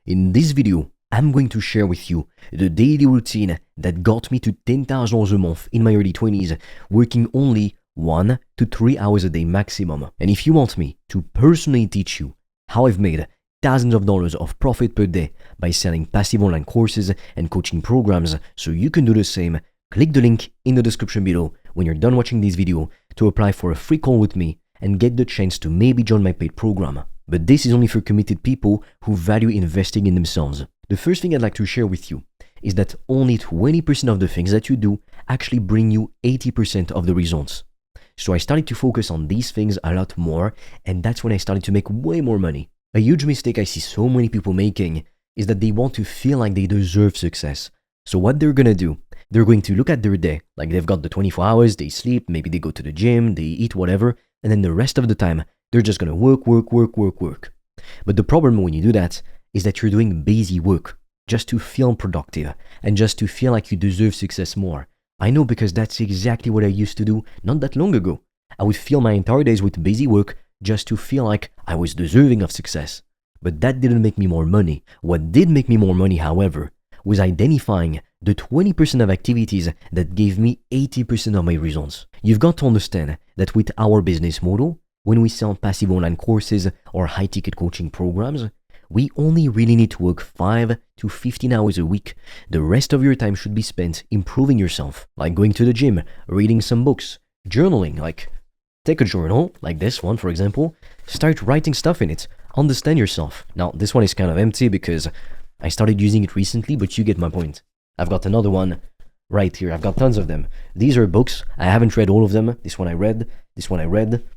In this video, I'm going to share with you the daily routine that got me to $10,000 a month in my early 20s, working only 1 to 3 hours a day maximum. And if you want me to personally teach you how I've made thousands of dollars of profit per day by selling passive online courses and coaching programs so you can do the same, click the link in the description below when you're done watching this video to apply for a free call with me and get the chance to maybe join my paid program. But this is only for committed people who value investing in themselves. The first thing I'd like to share with you is that only 20% of the things that you do actually bring you 80% of the results. So I started to focus on these things a lot more, and that's when I started to make way more money. A huge mistake I see so many people making is that they want to feel like they deserve success. So what they're gonna do, they're going to look at their day, like they've got the 24 hours, they sleep, maybe they go to the gym, they eat whatever, and then the rest of the time, they're just gonna work. But the problem when you do that is that you're doing busy work just to feel productive and just to feel like you deserve success more. I know, because that's exactly what I used to do not that long ago. I would fill my entire days with busy work just to feel like I was deserving of success. But that didn't make me more money. What did make me more money, however, was identifying the 20% of activities that gave me 80% of my results. You've got to understand that with our business model, when we sell passive online courses or high-ticket coaching programs, we only really need to work 5 to 15 hours a week. The rest of your time should be spent improving yourself, like going to the gym, reading some books, journaling, like take a journal, like this one for example, start writing stuff in it, understand yourself. Now this one is kind of empty because I started using it recently, but you get my point. I've got another one right here. I've got tons of them. These are books. I haven't read all of them. This one I read.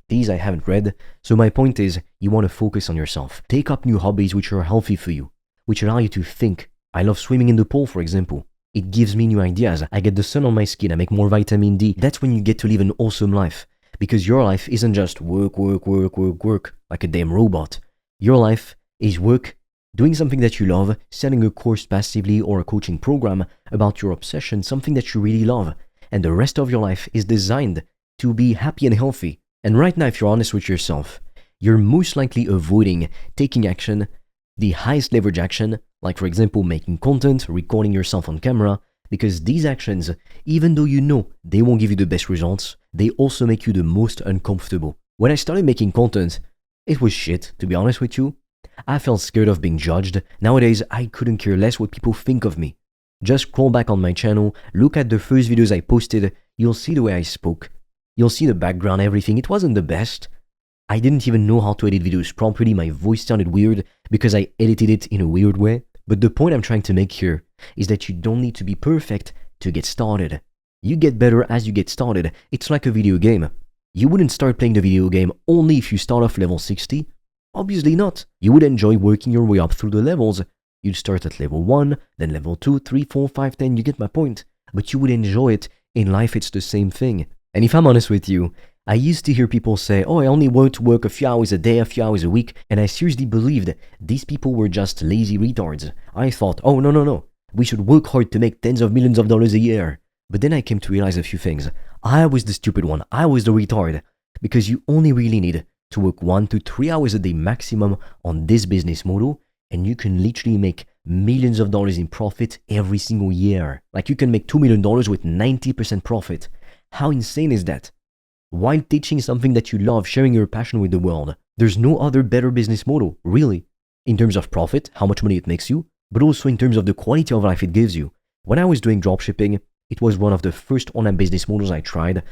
These I haven't read. So my point is, you want to focus on yourself. Take up new hobbies which are healthy for you, which allow you to think. I love swimming in the pool, for example. It gives me new ideas. I get the sun on my skin. I make more vitamin D. That's when you get to live an awesome life. Because your life isn't just work, like a damn robot. Your life is work, doing something that you love, selling a course passively or a coaching program about your obsession, something that you really love. And the rest of your life is designed to be happy and healthy. And right now, if you're honest with yourself, you're most likely avoiding taking action, the highest leverage action, like for example, making content, recording yourself on camera, because these actions, even though you know they won't give you the best results, they also make you the most uncomfortable. When I started making content, it was shit, to be honest with you. I felt scared of being judged. Nowadays, I couldn't care less what people think of me. Just scroll back on my channel, look at the first videos I posted, you'll see the way I spoke. You'll see the background, everything. It wasn't the best. I didn't even know how to edit videos properly. My voice sounded weird because I edited it in a weird way. But the point I'm trying to make here is that you don't need to be perfect to get started. You get better as you get started. It's like a video game. You wouldn't start playing the video game only if you start off level 60. Obviously not. You would enjoy working your way up through the levels. You'd start at level 1, then level 2, 3, 4, 5, 10, you get my point. But you would enjoy it. In life, it's the same thing. And if I'm honest with you, I used to hear people say, oh, I only want to work a few hours a day, a few hours a week, and I seriously believed these people were just lazy retards. I thought, oh, no, we should work hard to make tens of millions of dollars a year. But then I came to realize a few things. I was the stupid one. I was the retard. Because you only really need to work 1 to 3 hours a day maximum on this business model, and you can literally make millions of dollars in profit every single year. Like you can make $2 million with 90% profit. How insane is that? While teaching something that you love, sharing your passion with the world. There's no other better business model, really. In terms of profit, how much money it makes you, but also in terms of the quality of life it gives you. When I was doing dropshipping, it was one of the first online business models I tried.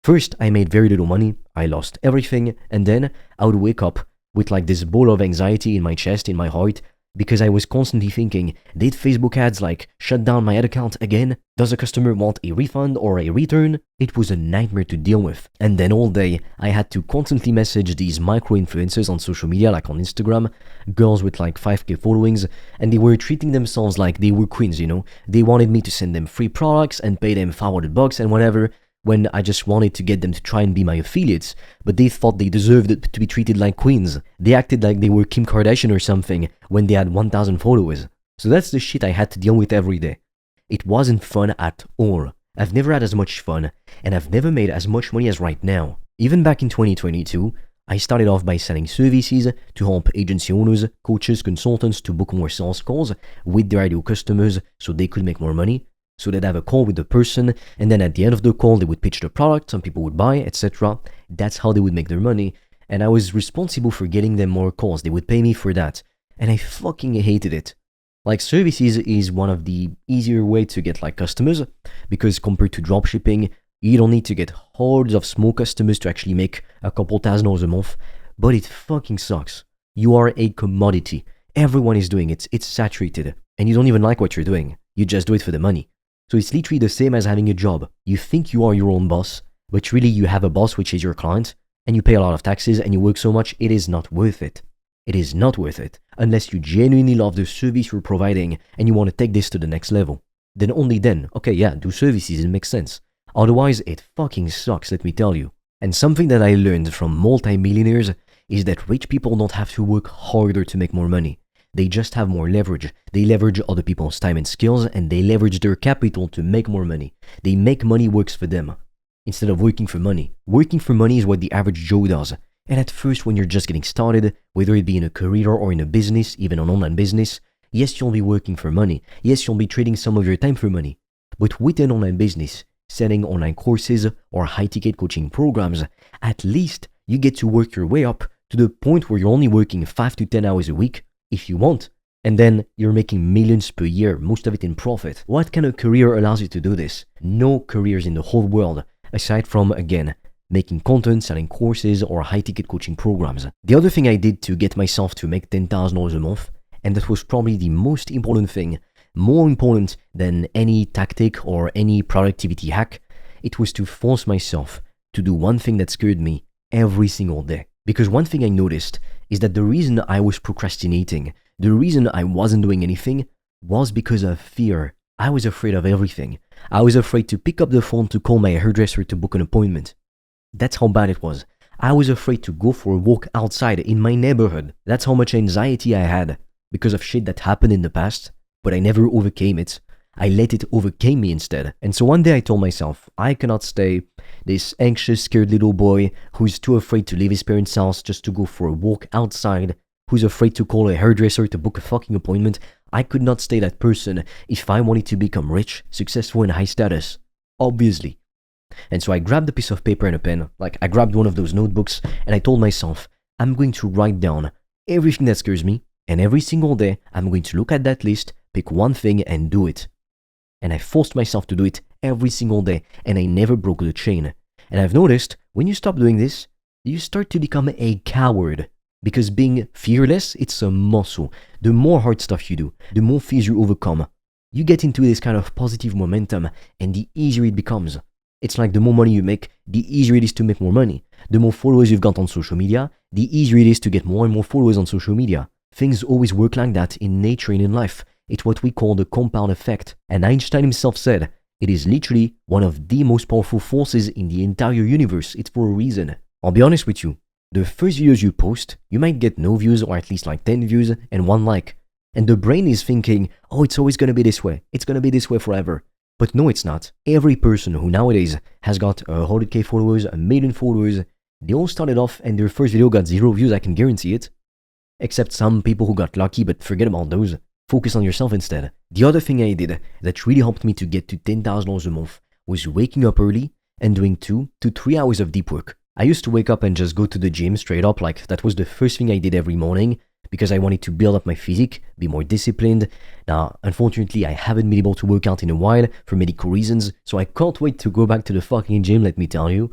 First, I made very little money, I lost everything, and then I would wake up with like this ball of anxiety in my chest, in my heart, because I was constantly thinking, did Facebook ads like shut down my ad account again? Does a customer want a refund or a return? It was a nightmare to deal with. And then all day, I had to constantly message these micro-influencers on social media, like on Instagram, girls with like 5K followings, and they were treating themselves like they were queens, you know? They wanted me to send them free products and pay them $500 and whatever, when I just wanted to get them to try and be my affiliates, but they thought they deserved to be treated like queens. They acted like they were Kim Kardashian or something when they had 1,000 followers. So that's the shit I had to deal with every day. It wasn't fun at all. I've never had as much fun, and I've never made as much money as right now. Even back in 2022, I started off by selling services to help agency owners, coaches, consultants to book more sales calls with their ideal customers so they could make more money. So they'd have a call with the person, and then at the end of the call, they would pitch the product, some people would buy, etc. That's how they would make their money. And I was responsible for getting them more calls. They would pay me for that. And I fucking hated it. Like, services is one of the easier way to get like customers, because compared to dropshipping, you don't need to get hordes of small customers to actually make a couple $1,000s a month, but it fucking sucks. You are a commodity. Everyone is doing it. It's saturated. And you don't even like what you're doing. You just do it for the money. So it's literally the same as having a job. You think you are your own boss, but really you have a boss which is your client, and you pay a lot of taxes and you work so much, it is not worth it. It is not worth it unless you genuinely love the service you're providing and you want to take this to the next level. Then only then, okay, yeah, do services, it makes sense. Otherwise, it fucking sucks, let me tell you. And something that I learned from multi-millionaires is that rich people don't have to work harder to make more money. They just have more leverage. They leverage other people's time and skills, and they leverage their capital to make more money. They make money works for them instead of working for money. Working for money is what the average Joe does. And at first, when you're just getting started, whether it be in a career or in a business, even an online business, yes, you'll be working for money. Yes, you'll be trading some of your time for money. But with an online business, selling online courses or high-ticket coaching programs, at least you get to work your way up to the point where you're only working 5 to 10 hours a week, if you want, and then you're making millions per year, most of it in profit. What kind of career allows you to do this? No careers in the whole world, aside from, again, making content, selling courses, or high-ticket coaching programs. The other thing I did to get myself to make $10,000 a month, and that was probably the most important thing, more important than any tactic or any productivity hack, it was to force myself to do one thing that scared me every single day. Because one thing I noticed is that the reason I was procrastinating, the reason I wasn't doing anything, was because of fear. I was afraid of everything. I was afraid to pick up the phone to call my hairdresser to book an appointment. That's how bad it was. I was afraid to go for a walk outside in my neighborhood. That's how much anxiety I had because of shit that happened in the past, but I never overcame it. I let it overcame me instead. And so one day I told myself, I cannot stay this anxious, scared little boy who's too afraid to leave his parents' house just to go for a walk outside, who's afraid to call a hairdresser to book a fucking appointment. I could not stay that person if I wanted to become rich, successful, and high status. Obviously. And so I grabbed a piece of paper and a pen, like I grabbed one of those notebooks, and I told myself, I'm going to write down everything that scares me, and every single day I'm going to look at that list, pick one thing, and do it. And I forced myself to do it every single day, and I never broke the chain. And I've noticed, when you stop doing this, you start to become a coward. Because being fearless, it's a muscle. The more hard stuff you do, the more fears you overcome, you get into this kind of positive momentum, and the easier it becomes. It's like the more money you make, the easier it is to make more money. The more followers you've got on social media, the easier it is to get more and more followers on social media. Things always work like that in nature and in life. It's what we call the compound effect. And Einstein himself said, it is literally one of the most powerful forces in the entire universe. It's for a reason. I'll be honest with you. The first videos you post, you might get no views or at least like 10 views and 1 like. And the brain is thinking, oh, it's always going to be this way. It's going to be this way forever. But no, it's not. Every person who nowadays has got 100k followers, 1 million followers, they all started off and their first video got 0 views, I can guarantee it. Except some people who got lucky, but forget about those. Focus on yourself instead. The other thing I did that really helped me to get to $10,000 a month was waking up early and doing 2 to 3 hours of deep work. I used to wake up and just go to the gym straight up, like that was the first thing I did every morning because I wanted to build up my physique, be more disciplined. Now, unfortunately, I haven't been able to work out in a while for medical reasons, so I can't wait to go back to the fucking gym, let me tell you.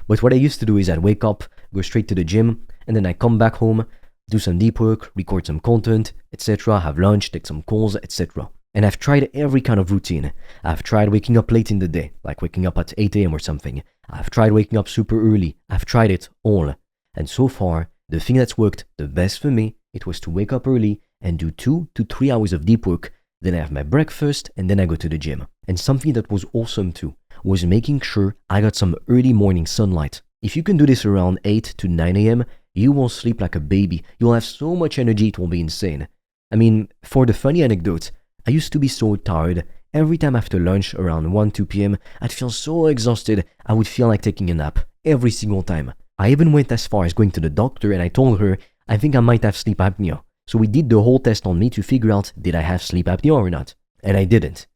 But what I used to do is I'd wake up, go straight to the gym, and then I come back home, do some deep work, record some content, etc., have lunch, take some calls, etc. And I've tried every kind of routine. I've tried waking up late in the day, like waking up at 8 a.m. or something. I've tried waking up super early. I've tried it all. And so far, the thing that's worked the best for me, it was to wake up early and do 2 to 3 hours of deep work. Then I have my breakfast and then I go to the gym. And something that was awesome too was making sure I got some early morning sunlight. If you can do this around 8 to 9 a.m., you will sleep like a baby. You'll have so much energy, it will be insane. I mean, for the funny anecdote, I used to be so tired. Every time after lunch around 1-2 p.m., I'd feel so exhausted, I would feel like taking a nap. Every single time. I even went as far as going to the doctor and I told her, I think I might have sleep apnea. So we did the whole test on me to figure out did I have sleep apnea or not. And I didn't.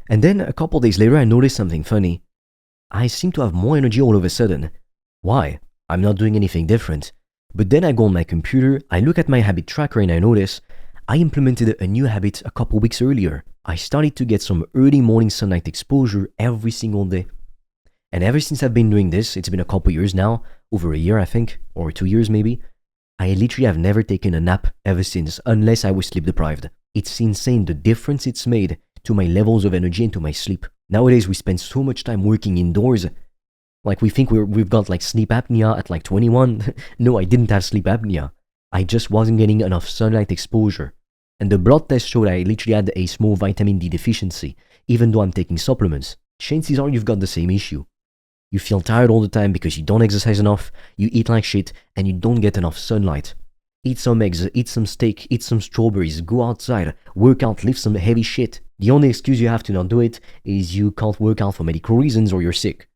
And then a couple days later, I noticed something funny. I seem to have more energy all of a sudden. Why? I'm not doing anything different. But then I go on my computer, I look at my habit tracker and I notice I implemented a new habit a couple weeks earlier. I started to get some early morning sunlight exposure every single day. And ever since I've been doing this, it's been a couple years now, over a year I think, or 2 years maybe, I literally have never taken a nap ever since, unless I was sleep deprived. It's insane the difference it's made to my levels of energy and to my sleep. Nowadays we spend so much time working indoors. Like we think we've got like sleep apnea at like 21. No, I didn't have sleep apnea. I just wasn't getting enough sunlight exposure. And the blood test showed I literally had a small vitamin D deficiency, even though I'm taking supplements. Chances are you've got the same issue. You feel tired all the time because you don't exercise enough, you eat like shit, and you don't get enough sunlight. Eat some eggs, eat some steak, eat some strawberries, go outside, work out, lift some heavy shit. The only excuse you have to not do it is you can't work out for medical reasons or you're sick.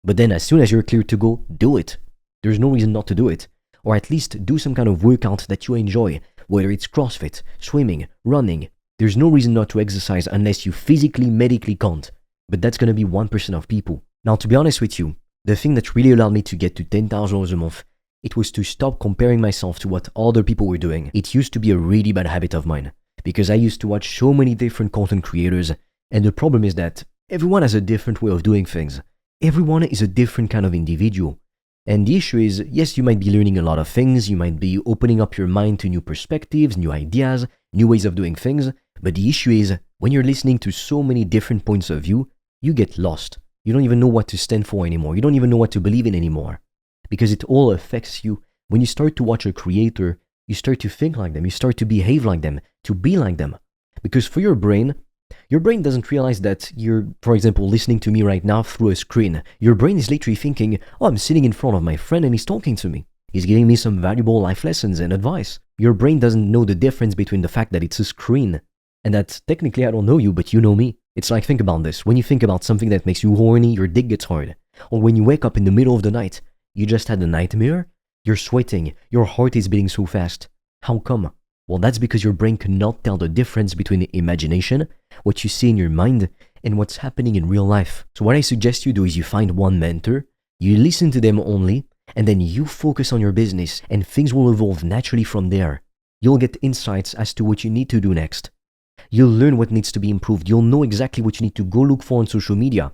But then as soon as you're cleared to go, do it. There's no reason not to do it. Or at least do some kind of workout that you enjoy, whether it's CrossFit, swimming, running. There's no reason not to exercise unless you physically, medically can't. But that's gonna be 1% of people. Now, to be honest with you, the thing that really allowed me to get to $10,000 a month, it was to stop comparing myself to what other people were doing. It used to be a really bad habit of mine, because I used to watch so many different content creators, and the problem is that everyone has a different way of doing things. Everyone is a different kind of individual. And the issue is, yes, you might be learning a lot of things, you might be opening up your mind to new perspectives, new ideas, new ways of doing things, but the issue is, when you're listening to so many different points of view, you get lost. You don't even know what to stand for anymore. You don't even know what to believe in anymore. Because it all affects you. When you start to watch a creator, you start to think like them, you start to behave like them, to be like them. Because for your brain doesn't realize that you're, for example, listening to me right now through a screen. Your brain is literally thinking, oh, I'm sitting in front of my friend and he's talking to me. He's giving me some valuable life lessons and advice. Your brain doesn't know the difference between the fact that it's a screen and that technically I don't know you, but you know me. It's like, think about this. When you think about something that makes you horny, your dick gets hard. Or when you wake up in the middle of the night, you just had a nightmare, you're sweating, your heart is beating so fast. How come? Well, that's because your brain cannot tell the difference between the imagination, what you see in your mind, and what's happening in real life. So what I suggest you do is you find one mentor, you listen to them only, and then you focus on your business, and things will evolve naturally from there. You'll get insights as to what you need to do next. You'll learn what needs to be improved. You'll know exactly what you need to go look for on social media.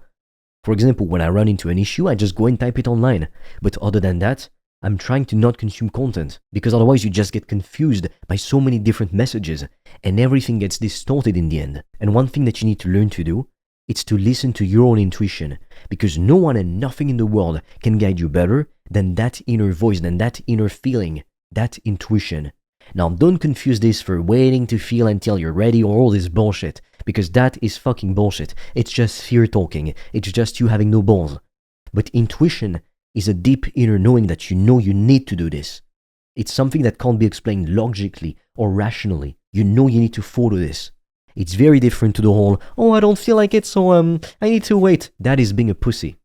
For example, when I run into an issue, I just go and type it online. But other than that, I'm trying to not consume content, because otherwise you just get confused by so many different messages and everything gets distorted in the end. And one thing that you need to learn to do, it's to listen to your own intuition, because no one and nothing in the world can guide you better than that inner voice, than that inner feeling, that intuition. Now, don't confuse this for waiting to feel until you're ready or all this bullshit, because that is fucking bullshit. It's just fear talking. It's just you having no balls. But intuition is a deep inner knowing that you know you need to do this. It's something that can't be explained logically or rationally. You know you need to follow this. It's very different to the whole, oh, I don't feel like it, so I need to wait. That is being a pussy.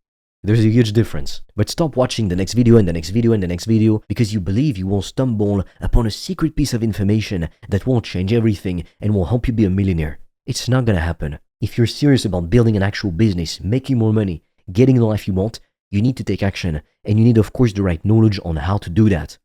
There's a huge difference. But stop watching the next video and the next video and the next video because you believe you will stumble upon a secret piece of information that will change everything and will help you be a millionaire. It's not gonna happen. If you're serious about building an actual business, making more money, getting the life you want, you need to take action, and you need, of course, the right knowledge on how to do that.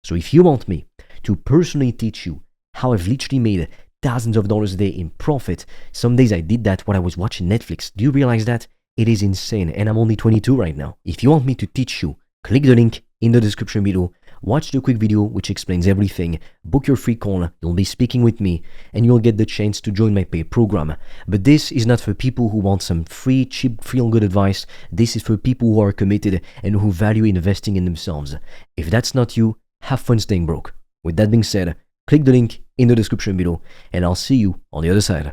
So if you want me to personally teach you how I've literally made thousands of dollars a day in profit, some days I did that when I was watching Netflix. Do you realize that? It is insane, and I'm only 22 right now. If you want me to teach you, click the link in the description below, watch the quick video which explains everything, book your free call, you'll be speaking with me, and you'll get the chance to join my paid program. But this is not for people who want some free, cheap, feel-good advice. This is for people who are committed and who value investing in themselves. If that's not you, have fun staying broke. With that being said, click the link in the description below, and I'll see you on the other side.